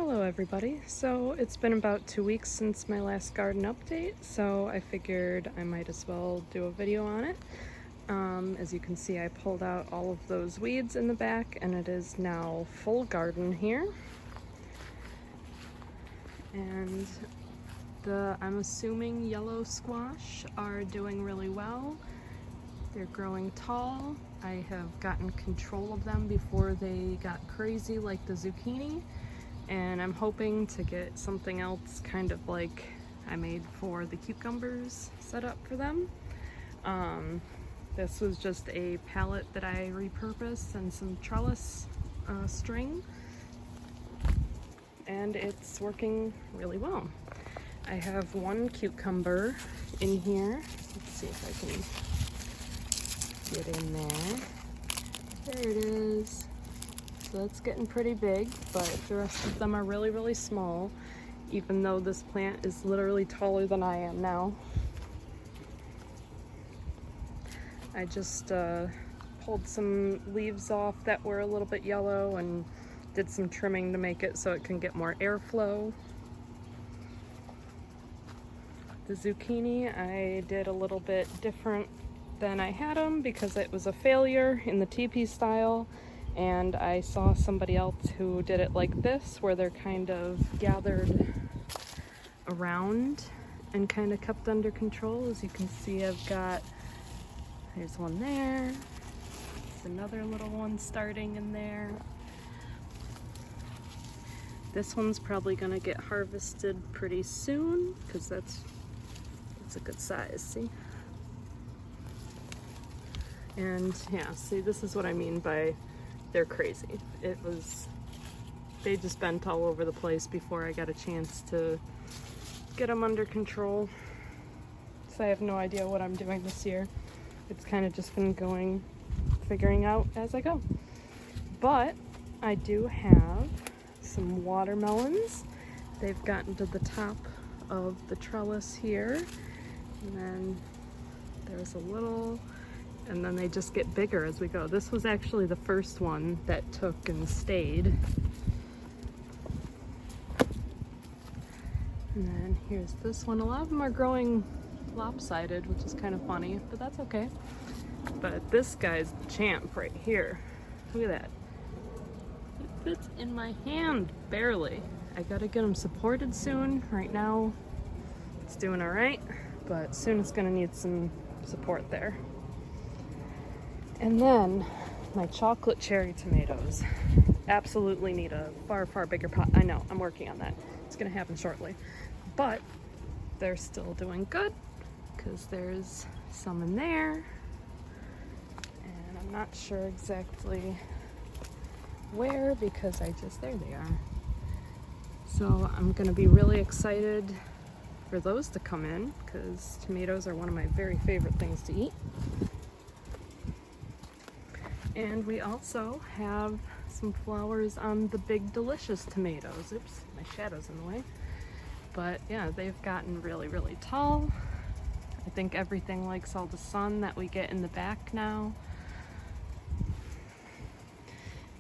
Hello everybody. So it's been about 2 weeks since my last garden update, so I figured I might as well do a video on it. As you can see, I pulled out all of those weeds in the back and it is now full garden here. And I'm assuming yellow squash are doing really well. They're growing tall. I have gotten control of them before they got crazy like the zucchini. And I'm hoping to get something else kind of like I made for the cucumbers set up for them. This was just a pallet that I repurposed and some trellis string, and it's working really well. I have one cucumber in here. Let's see if I can get in there. There it is. So it's getting pretty big, but the rest of them are really, really small, even though this plant is literally taller than I am now. I just pulled some leaves off that were a little bit yellow and did some trimming to make it so it can get more airflow. The zucchini I did a little bit different than I had them because it was a failure in the teepee style. And I saw somebody else who did it like this, where they're kind of gathered around and kind of kept under control. As you can see, there's one there, there's another little one starting in there. This one's probably gonna get harvested pretty soon because it's a good size, see? And yeah, see, this is what I mean by they're crazy. They just bent all over the place before I got a chance to get them under control. So I have no idea what I'm doing this year. It's kind of just been figuring out as I go. But I do have some watermelons. They've gotten to the top of the trellis here. And then there's a little, and then they just get bigger as we go. This was actually the first one that took and stayed. And then here's this one. A lot of them are growing lopsided, which is kind of funny, but that's okay. But this guy's the champ right here. Look at that. It fits in my hand, barely. I gotta get him supported soon. Right now, it's doing all right, but soon it's gonna need some support there. And then my chocolate cherry tomatoes absolutely need a far, far bigger pot. I know, I'm working on that. It's gonna happen shortly. But they're still doing good because there's some in there. And I'm not sure exactly where because there they are. So I'm gonna be really excited for those to come in because tomatoes are one of my very favorite things to eat. And we also have some flowers on the big delicious tomatoes. Oops, my shadow's in the way. But yeah, they've gotten really, really tall. I think everything likes all the sun that we get in the back now.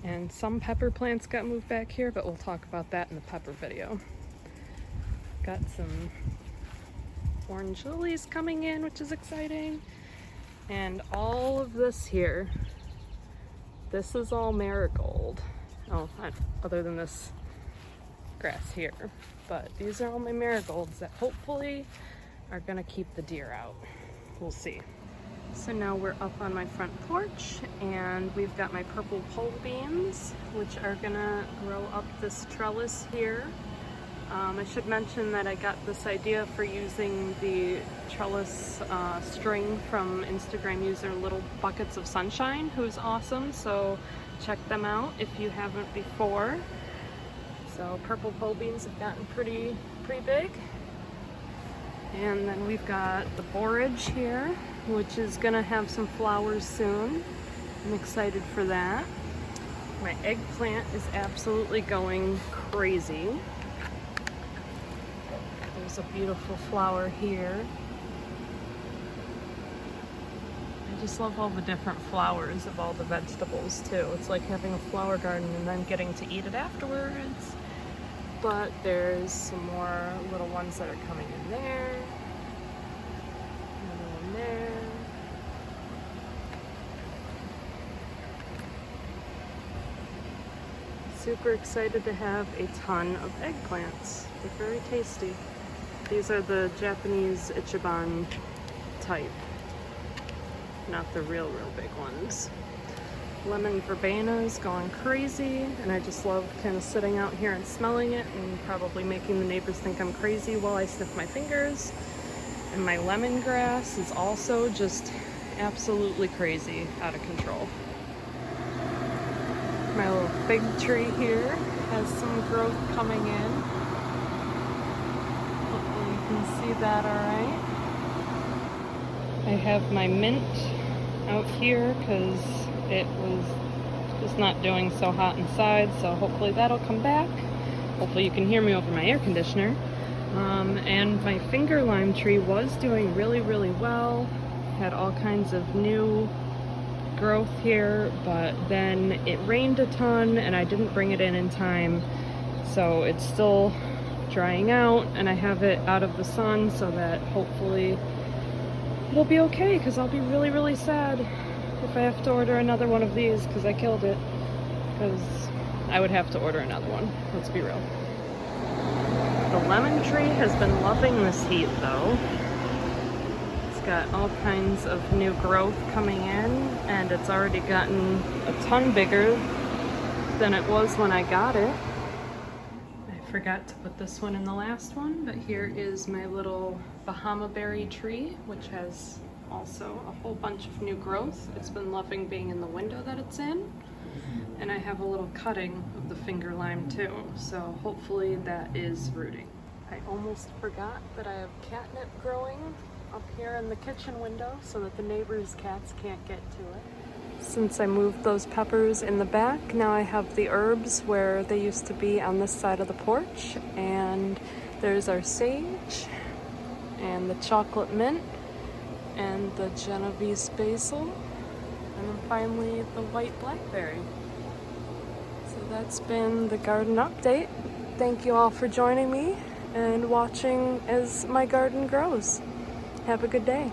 And some pepper plants got moved back here, but we'll talk about that in the pepper video. Got some orange lilies coming in, which is exciting. And all of this here, this is all marigold. Other than this grass here. But these are all my marigolds that hopefully are gonna keep the deer out. We'll see. So now we're up on my front porch and we've got my purple pole beans, which are gonna grow up this trellis here. I should mention that I got this idea for using the trellis string from Instagram user Little Buckets of Sunshine, who's awesome, so check them out if you haven't before. So purple pole beans have gotten pretty big. And then we've got the borage here, which is gonna have some flowers soon. I'm excited for that. My eggplant is absolutely going crazy. There's a beautiful flower here. I just love all the different flowers of all the vegetables too. It's like having a flower garden and then getting to eat it afterwards. but there's some more little ones that are coming in there. Another one there. Super excited to have a ton of eggplants. They're very tasty. These are the Japanese Ichiban type, not the real big ones. Lemon verbena is going crazy, and I just love kind of sitting out here and smelling it and probably making the neighbors think I'm crazy while I sniff my fingers. And my lemongrass is also just absolutely crazy, out of control. My little fig tree here has some growth coming in. Hopefully you can see that all right. I have my mint out here because it was just not doing so hot inside, so hopefully that'll come back. Hopefully you can hear me over my air conditioner. And my finger lime tree was doing really well. Had all kinds of new growth here, but then it rained a ton and I didn't bring it in time, so it's still drying out, and I have it out of the sun so that hopefully it'll be okay, because I'll be really sad if I have to order another one of these because I killed it. Because I would have to order another one, let's be real. The lemon tree has been loving this heat though. It's got all kinds of new growth coming in, and it's already gotten a ton bigger than it was when I got it. I forgot to put this one in the last one, but here is my little Bahama berry tree, which has also a whole bunch of new growth. It's been loving being in the window that it's in. And I have a little cutting of the finger lime too, so hopefully that is rooting. I almost forgot that I have catnip growing up here in the kitchen window so that the neighbors' cats can't get to it. Since I moved those peppers in the back, now I have the herbs where they used to be on this side of the porch, and there's our sage and the chocolate mint and the Genovese basil, and then finally the white blackberry. So that's been the garden update. Thank you all for joining me and watching as my garden grows. Have a good day.